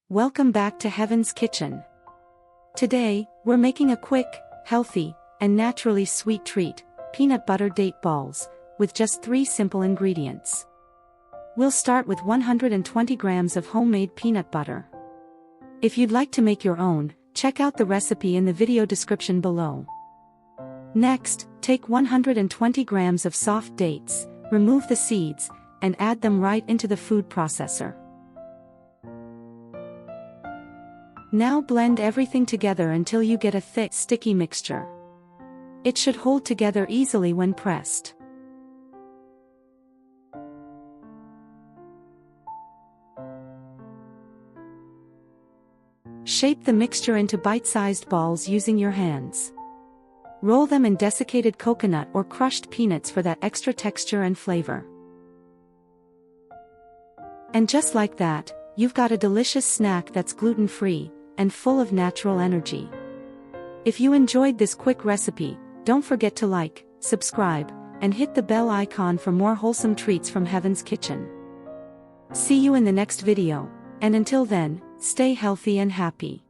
Welcome back to Heaven's Kitchen. Today, we're making a quick, healthy, and naturally sweet treat, peanut butter date balls, with just 3 simple ingredients. We'll start with 120 grams of homemade peanut butter. If you'd like to make your own, check out the recipe in the video description below. Next, take 120 grams of soft dates, remove the seeds, and add them right into the food processor. Now blend everything together until you get a thick, sticky mixture. It should hold together easily when pressed. Shape the mixture into bite-sized balls using your hands. Roll them in desiccated coconut or crushed peanuts for that extra texture and flavor. And just like that, you've got a delicious snack that's gluten-free and full of natural energy. If you enjoyed this quick recipe, don't forget to like, subscribe, and hit the bell icon for more wholesome treats from Heaven's Kitchen. See you in the next video, and until then, stay healthy and happy.